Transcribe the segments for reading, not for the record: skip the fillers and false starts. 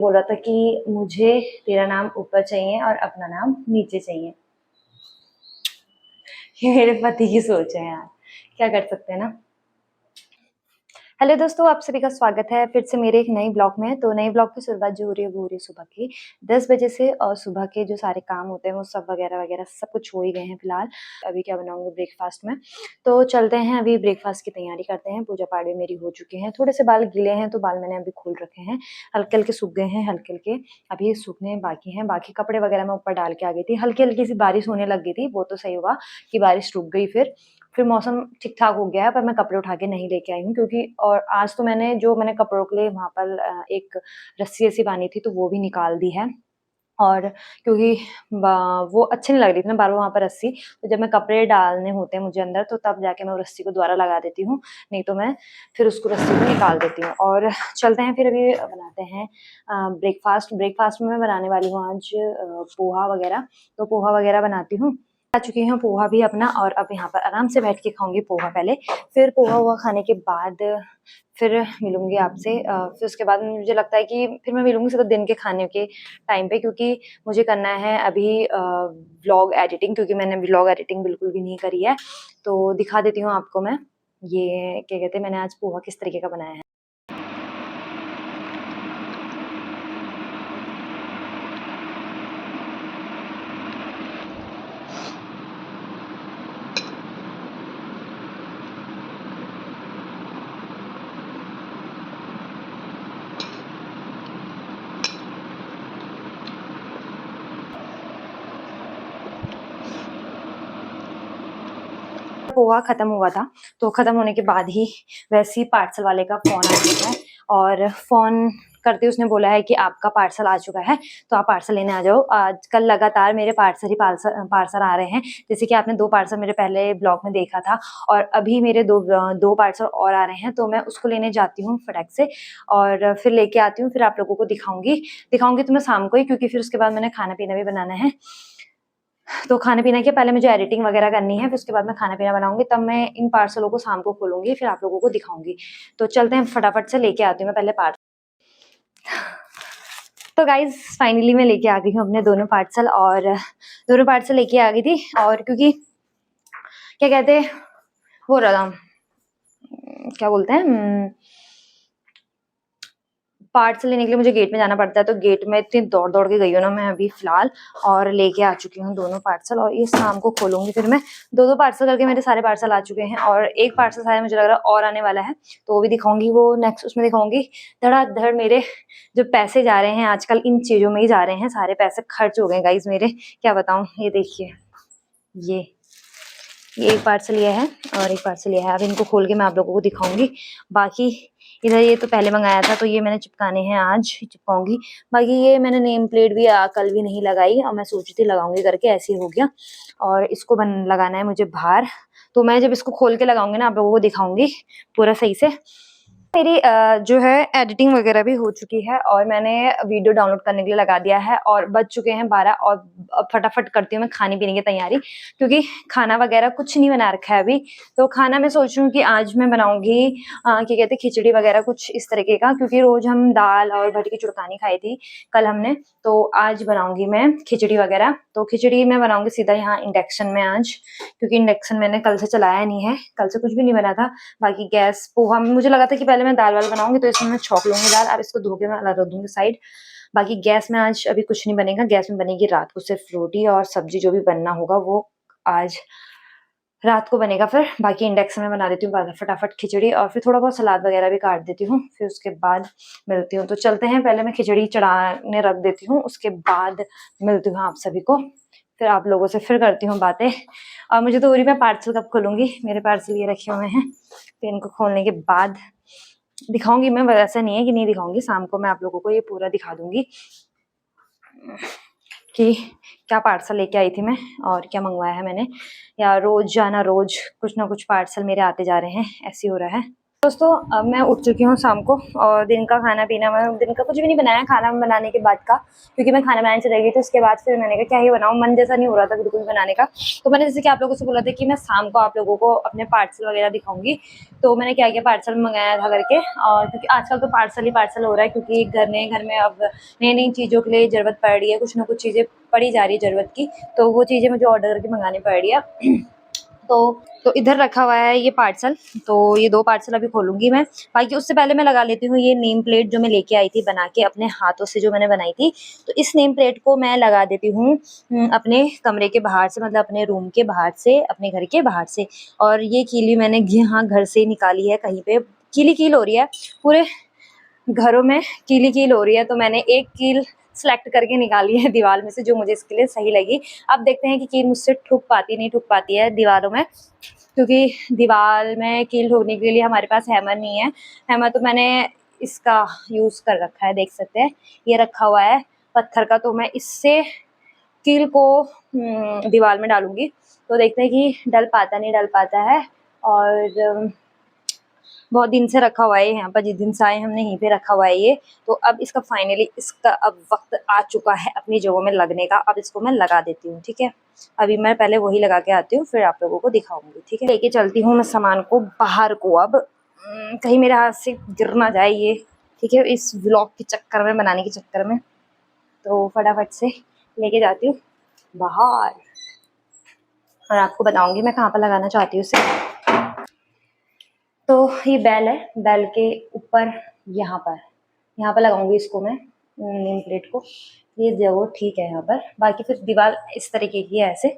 बोल रहा था कि मुझे तेरा नाम ऊपर चाहिए और अपना नाम नीचे चाहिए। ये मेरे पति की सोच है यार, क्या कर सकते हैं ना। हेलो दोस्तों, आप सभी का स्वागत है फिर से मेरे एक नए ब्लॉग में। तो नए ब्लॉग की शुरुआत जो हो रही है वो हो रही है सुबह की 10 बजे से। और सुबह के जो सारे काम होते हैं वो सब वगैरह वगैरह सब कुछ हो ही गए हैं फिलहाल। अभी क्या बनाऊंगी ब्रेकफास्ट में, तो चलते हैं अभी ब्रेकफास्ट की तैयारी करते हैं। पूजा पाठ भी मेरी हो चुकी है, थोड़े से बाल गीले हैं तो बाल मैंने अभी खोल रखे हैं, हल्के हल्के सूख गए हैं, हल्के हल्के अभी सूखने बाकी हैं। बाकी कपड़े वगैरह मैं ऊपर डाल के आ गई थी, हल्की हल्की सी बारिश होने लग गई थी, वो तो सही हुआ कि बारिश रुक गई। फिर मौसम ठीक-ठाक हो गया है, पर मैं कपड़े उठा के नहीं लेके आई हूँ क्योंकि और आज तो मैंने कपड़ों के लिए वहाँ पर एक रस्सी ऐसी बाँधी थी तो वो भी निकाल दी है। और क्योंकि वो अच्छी नहीं लग रही थी ना बार-बार वहाँ पर रस्सी, तो जब मैं कपड़े डालने होते हैं मुझे अंदर तो तब जाके मैं वो रस्सी को दोबारा लगा देती हूँ, नहीं तो मैं फिर उसको रस्सी को निकाल देती हूँ। और चलते हैं फिर अभी बनाते हैं ब्रेकफ़ास्ट। ब्रेकफ़ास्ट में मैं बनाने वाली हूँ आज पोहा वगैरह, तो पोहा वगैरह बनाती हूँ। आ चुकी हूँ पोहा भी अपना, और अब यहाँ पर आराम से बैठ के खाऊँगी पोहा पहले, फिर पोहा वोहा खाने के बाद फिर मिलूँगी आपसे। फिर उसके बाद मुझे लगता है कि फिर मैं मिलूँगी सीधा दिन के खाने के टाइम पे, क्योंकि मुझे करना है अभी व्लॉग एडिटिंग, क्योंकि मैंने व्लॉग एडिटिंग बिल्कुल भी नहीं करी है। तो दिखा देती हूँ आपको मैं, ये क्या कहते हैं, मैंने आज पोहा किस तरीके का बनाया है। पोहा खत्म हुआ था, तो खत्म होने के बाद ही वैसे ही पार्सल वाले का फ़ोन आ गया है, और फ़ोन करते उसने बोला है कि आपका पार्सल आ चुका है, तो आप पार्सल लेने आ जाओ। आजकल लगातार मेरे पार्सल ही पार्सल आ रहे हैं। जैसे कि आपने 2 पार्सल मेरे पहले ब्लॉग में देखा था, और अभी मेरे 2 पार्सल और आ रहे हैं, तो मैं उसको लेने जाती हूँ फटाक से, और फिर लेके आती हूँ, फिर आप लोगों को दिखाऊँगी तो मैं शाम को ही, क्योंकि फिर उसके बाद मैंने खाना-पीना भी बनाना है। तो खाने-पीने के पहले मुझे एडिटिंग वगैरह करनी है, फिर उसके बाद मैं खाना-पीना बनाऊँगी, तब मैं इन पार्सलों को शाम को खोलूँगी, फिर आप लोगों को दिखाऊँगी। तो चलते हैं, फटाफट से लेके आती हूँ मैं पहले पार्सल। तो गाइज़ फाइनली मैं लेके आ गई हूँ अपने दोनों पार्सल लेके आ गई थी, और क्योंकि क्या कहते हैं, वो रहा था, क्या बोलते हैं, पार्सल लेने के लिए मुझे गेट में जाना पड़ता है, तो गेट में इतनी दौड़-दौड़ के गई हूँ ना मैं अभी फ़िलहाल, और लेके आ चुकी हूँ दोनों पार्सल, और ये शाम को खोलूँगी। फिर मैं 2-2 पार्सल करके मेरे सारे पार्सल आ चुके हैं, और एक पार्सल शायद मुझे लग रहा है और आने वाला है, तो वो भी दिखाऊँगी, वो नेक्स्ट उसमें दिखाऊँगी। धड़ाधड़ मेरे जो पैसे जा रहे हैं आजकल इन चीज़ों में ही जा रहे हैं, सारे पैसे खर्च हो गए गाइज़ मेरे, क्या बताऊँ। ये देखिए, ये ये एक पार्सल ये है और एक पार्सल ये है। अब इनको खोल के मैं आप लोगों को दिखाऊँगी। बाकी इधर ये तो पहले मँगाया था, तो ये मैंने चिपकाने हैं, आज चिपकाऊँगी। बाकी ये मैंने नेम प्लेट भी कल भी नहीं लगाई, और मैं सोची थी लगाऊँगी करके, ऐसे ही हो गया। और इसको लगाना है मुझे बाहर, तो मैं जब इसको खोल के लगाऊँगी ना आप लोगों को दिखाऊँगी पूरा सही से। मेरी जो है एडिटिंग वगैरह भी हो चुकी है, और मैंने वीडियो डाउनलोड करने के लिए लगा दिया है, और बज चुके हैं 12, और अब फटाफट करती हूँ मैं खाने-पीने की तैयारी, क्योंकि खाना वगैरह कुछ नहीं बना रखा है अभी। तो खाना मैं सोच रही हूँ कि आज मैं बनाऊँगी क्या कहते हैं, खिचड़ी वगैरह कुछ इस तरीके का, क्योंकि रोज़ हम दाल और भर की चुड़कानी खाई थी कल हमने, तो आज बनाऊँगी मैं खिचड़ी वगैरह। तो खिचड़ी मैं बनाऊँगी सीधा यहाँ इंडक्शन में आज, क्योंकि इंडक्शन मैंने कल से चलाया नहीं है, कल से कुछ भी नहीं बना था। बाकी गैस पोहा में मुझे लगा था कि पहले मैं दाल-वाल बनाऊँगी, तो इसमें मैं छौंक लूँगी दाल, अब इसको धो के मैं अलग रख दूँगी साइड। बाकी गैस में आज अभी कुछ नहीं बनेगा, गैस में बनेगी रात को सिर्फ रोटी और सब्ज़ी, जो भी बनना होगा वो आज रात को बनेगा फिर। बाकी इंडक्शन में बना देती हूँ फटाफट खिचड़ी, और फिर थोड़ा बहुत सलाद वगैरह भी काट देती हूँ, फिर उसके बाद मिलती हूँ। तो चलते हैं, पहले मैं खिचड़ी चढ़ाने रख देती हूँ, उसके बाद मिलती हूँ आप सभी को, फिर आप लोगों से फिर करती हूँ बातें। और मुझे तो हो रही, मैं पार्सल कब खोलूँगी, मेरे पार्सल ये रखे हुए हैं, फिर इनको खोलने के बाद दिखाऊँगी मैं। वैसा नहीं है कि नहीं दिखाऊँगी, शाम को मैं आप लोगों को ये पूरा दिखा दूँगी कि क्या पार्सल लेके आई थी मैं और क्या मंगवाया है मैंने। या रोज़ जाना, रोज़ कुछ ना कुछ पार्सल मेरे आते जा रहे हैं, ऐसे ही हो रहा है। दोस्तों अब मैं उठ चुकी हूँ शाम को, और दिन का खाना पीना, मैं दिन का कुछ भी नहीं बनाया खाना बनाने के बाद का, क्योंकि मैं खाना बनाने चली गई थी। उसके बाद फिर मैंने कहा क्या ही बनाऊँ, मन जैसा नहीं हो रहा था बिल्कुल बनाने का। तो मैंने जैसे कि आप लोगों से बोला था कि मैं शाम को आप लोगों को अपने पार्सल वगैरह दिखाऊंगी, तो मैंने क्या किया, पार्सल मंगाया था करके। और क्योंकि आजकल तो पार्सल ही पार्सल हो रहा है, क्योंकि घर में अब नई नई चीज़ों के लिए ज़रूरत पड़ रही है, कुछ ना कुछ चीज़ें पड़ी जा रही है ज़रूरत की, तो वो चीज़ें मुझे ऑर्डर करके मंगानी पड़ रही है। तो इधर रखा हुआ है ये पार्सल, तो ये 2 पार्सल अभी खोलूँगी मैं। बाकी उससे पहले मैं लगा लेती हूँ ये नेम प्लेट जो मैं लेके आई थी बना के अपने हाथों से, जो मैंने बनाई थी। तो इस नेम प्लेट को मैं लगा देती हूँ अपने कमरे के बाहर से, मतलब अपने रूम के बाहर से, अपने घर के बाहर से। और ये कील भी मैंने यहाँ घर से ही निकाली है, कहीं पे कील-ही-कील हो रही है। पूरे घरों में कील-ही-कील हो रही है, तो मैंने एक कील सेलेक्ट करके निकाली है दीवार में से, जो मुझे इसके लिए सही लगी। अब देखते हैं कि कील मुझसे ठुक पाती नहीं ठुक पाती है दीवारों में, क्योंकि दीवार में कील ठोकने के लिए हमारे पास हैमर नहीं है। हैमर तो मैंने इसका यूज़ कर रखा है, देख सकते हैं ये रखा हुआ है पत्थर का, तो मैं इससे कील को दीवार में डालूंगी। तो देखते हैं कि डल पाता नहीं डल पाता है। और बहुत दिन से रखा हुआ है यहाँ पर, जिस दिन से आए हमने यहीं पे रखा हुआ है ये। तो अब इसका फाइनली इसका अब वक्त आ चुका है अपनी जगहों में लगने का। अब इसको मैं लगा देती हूँ, ठीक है। अभी मैं पहले वही लगा के आती हूँ, फिर आप लोगों को दिखाऊंगी, ठीक है। लेके चलती हूँ मैं सामान को बाहर को अब, कहीं मेरे हाथ से गिर ना जाए ये, ठीक है, इस व्लॉग के चक्कर में, बनाने के चक्कर में। तो फटाफट से लेके जाती हूँ बाहर, और आपको बताऊंगी मैं कहाँ पर लगाना चाहती हूँ उसे। तो ये बेल है, बेल के ऊपर यहाँ पर लगाऊंगी इसको मैं, नेम प्लेट को। ये जगह ठीक है यहाँ पर। बाकी फिर दीवार इस तरीके की है ऐसे,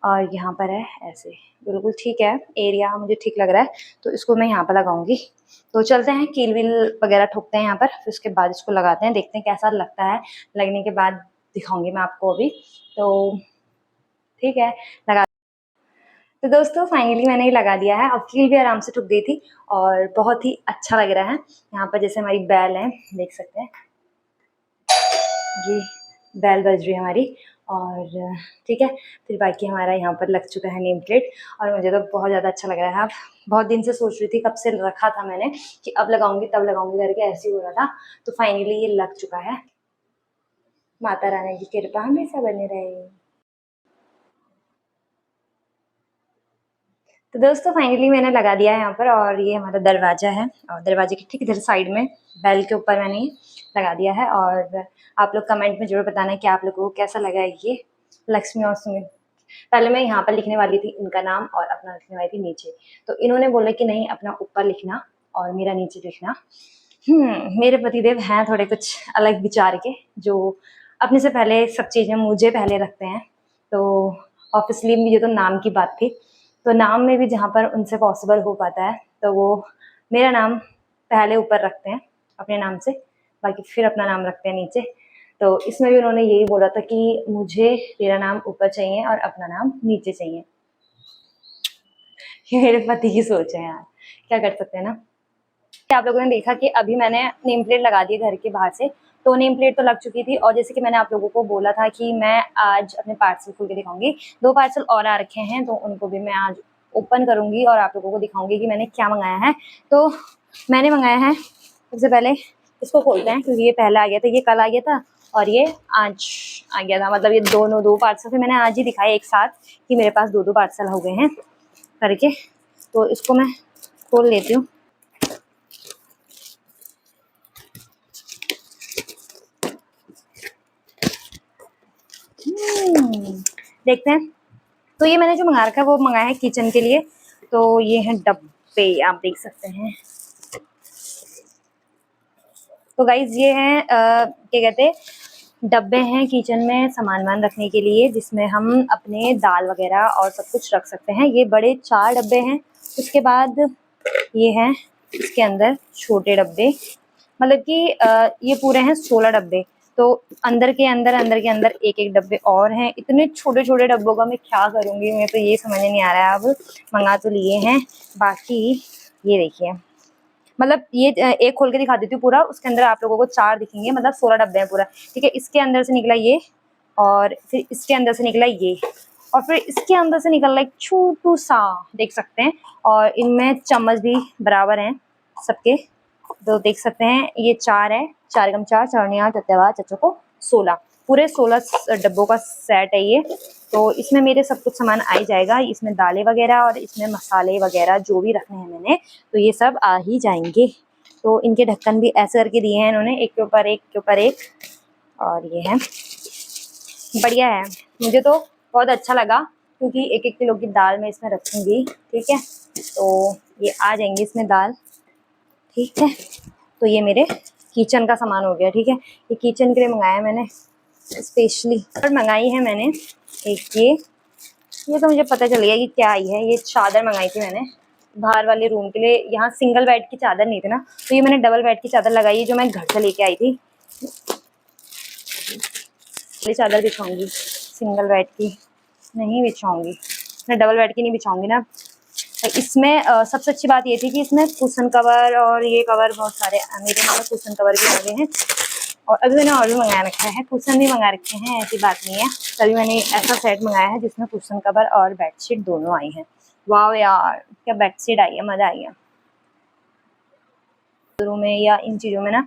और यहाँ पर है ऐसे, बिल्कुल ठीक है, एरिया मुझे ठीक लग रहा है। तो इसको मैं यहाँ पर लगाऊंगी। तो चलते हैं, कील विल वगैरह ठोकते हैं यहाँ पर, फिर उसके बाद इसको लगाते हैं, देखते हैं कैसा लगता है। लगने के बाद दिखाऊंगी मैं आपको अभी। तो ठीक है, लगा। तो दोस्तों फाइनली मैंने ये लगा दिया है। अब कील भी आराम से ठुक गई थी, और बहुत ही अच्छा लग रहा है। यहाँ पर जैसे हमारी बैल है, देख सकते हैं जी, बैल बज रही है हमारी। और ठीक है, फिर बाकी हमारा यहाँ पर लग चुका है नेम प्लेट, और मुझे तो बहुत ज़्यादा अच्छा लग रहा है। अब बहुत दिन से सोच रही थी, कब से रखा था मैंने कि अब लगाऊंगी तब लगाऊंगी करके, ऐसे ही हो रहा था। तो फाइनली ये लग चुका है। माता रानी की कृपा हमेशा बनी रहे। तो दोस्तों फाइनली मैंने लगा दिया है यहाँ पर, और ये हमारा दरवाज़ा है, और दरवाजे के ठीक इधर साइड में बेल के ऊपर मैंने ये लगा दिया है। और आप लोग कमेंट में ज़रूर बताना कि आप लोगों को कैसा लगा है ये लक्ष्मी और सुमित। पहले मैं यहाँ पर लिखने वाली थी इनका नाम, और अपना लिखने वाली थी नीचे। तो इन्होंने बोला कि नहीं, अपना ऊपर लिखना और मेरा नीचे लिखना। मेरे पतिदेव हैं थोड़े कुछ अलग विचार के, जो अपने से पहले सब चीज़ें मुझे पहले रखते हैं। तो ऑब्वियसली ये तो नाम की बात थी, तो नाम में भी जहाँ पर उनसे पॉसिबल हो पाता है, तो वो मेरा नाम पहले ऊपर रखते हैं अपने नाम से, बाकी फिर अपना नाम रखते हैं नीचे। तो इसमें भी उन्होंने यही बोला था कि मुझे मेरा नाम ऊपर चाहिए और अपना नाम नीचे चाहिए। ये मेरे पति की सोच है यार, क्या कर सकते हैं ना। आप लोगों ने देखा कि अभी मैंने नेम प्लेट लगा दी घर के बाहर से, तो नेम प्लेट तो लग चुकी थी। और जैसे कि मैंने आप लोगों को बोला था कि मैं आज अपने पार्सल खोल के दिखाऊंगी। 2 पार्सल और आ रखे हैं, तो उनको भी मैं आज ओपन करूंगी और आप लोगों को दिखाऊंगी कि मैंने क्या मंगाया है। तो मैंने मंगाया है, सबसे पहले इसको खोलते हैं, क्योंकि ये पहले आ गया था, ये कल आ गया था और ये आज आ गया था। मतलब ये दोनों 2 पार्सल फिर मैंने आज ही दिखाए एक साथ, कि मेरे पास 2-2 पार्सल हो गए हैं करके। तो इसको मैं खोल लेती हूँ। देखते हैं। तो ये मैंने जो मंगा रखा है वो मंगाया है किचन के लिए। तो ये हैं डब्बे, आप देख सकते हैं। तो गाइज ये हैं क्या कहते हैं, डब्बे हैं किचन में सामान वामान रखने के लिए, जिसमें हम अपने दाल वगैरह और सब कुछ रख सकते हैं। ये बड़े 4 डब्बे हैं। उसके बाद ये हैं इसके अंदर छोटे डब्बे, मतलब कि ये पूरे हैं 16 डब्बे। तो अंदर के अंदर एक एक डब्बे और हैं। इतने छोटे छोटे डब्बों का मैं क्या करूँगी, मुझे तो ये समझ नहीं आ रहा है। अब मंगा तो लिए हैं, बाकी ये देखिए, मतलब ये एक खोल के दिखा देती हूँ पूरा। उसके अंदर आप लोगों को 4 दिखेंगे, मतलब 16 डब्बे हैं पूरा, ठीक है। इसके अंदर से निकला ये, और फिर इसके अंदर से निकला ये, और फिर इसके अंदर से निकल रहा एक छोटू सा, देख सकते हैं। और इनमें चम्मच भी बराबर हैं, सबके। तो देख सकते हैं ये 4 है, 4 गम 4, 4 9 8 चच्चों को 16, पूरे 16 डब्बों का सेट है ये। तो इसमें मेरे सब कुछ सामान आ ही जाएगा, इसमें दालें वगैरह और इसमें मसाले वगैरह जो भी रखने हैं मैंने, तो ये सब आ ही जाएंगे। तो इनके ढक्कन भी ऐसे करके दिए हैं इन्होंने, एक के ऊपर एक के ऊपर एक, और ये है बढ़िया है। मुझे तो बहुत अच्छा लगा क्योंकि 1-1 किलो की दाल मैं इसमें रखूँगी, ठीक है। तो ये आ जाएंगी इसमें दाल, ठीक है। तो ये मेरे किचन का सामान हो गया, ठीक है। ये किचन के लिए मंगाया मैंने स्पेशली, और मंगाई है मैंने एक ये तो मुझे पता चल गया कि क्या आई है। ये चादर मंगाई थी मैंने बाहर वाले रूम के लिए, यहाँ सिंगल बेड की चादर नहीं थी ना, तो ये मैंने डबल बेड की चादर लगाई है जो मैं घर से लेके आई थी। ये चादर बिछाऊंगी, सिंगल बेड की नहीं बिछाऊंगी, मैं डबल बेड की नहीं बिछाऊंगी ना। इसमें सबसे अच्छी बात ये थी कि इसमें कुशन कवर और ये कवर बहुत सारे मेरे यहाँ कुशन कवर भी आ गए हैं। और अभी मैंने और भी मंगा रखा है, कुशन भी मंगा रखे हैं, ऐसी बात नहीं है। तभी मैंने ऐसा सेट मंगाया है जिसमें कुशन कवर और बेडशीट दोनों आई हैं। वाह यार क्या बेडशीट आई है, मज़ा आ गया रूम में या इन चीज़ों में ना।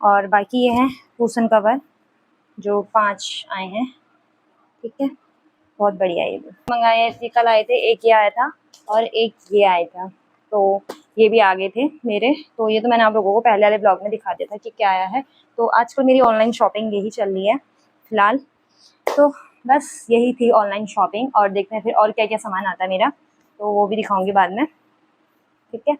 और बाकी ये हैं कुशन कवर जो 5 आए हैं, ठीक है, बहुत बढ़िया। ये भी मंगाए थे, कल आए थे, एक ये आया था और एक ये आया था, तो ये भी आ गए थे मेरे। तो ये तो मैंने आप लोगों को पहले वाले ब्लॉग में दिखा दिया था कि क्या आया है। तो आजकल मेरी ऑनलाइन शॉपिंग यही चल रही है फिलहाल। तो बस यही थी ऑनलाइन शॉपिंग, और देखते हैं फिर और क्या क्या सामान आता है मेरा, तो वो भी दिखाऊंगी बाद में, ठीक है।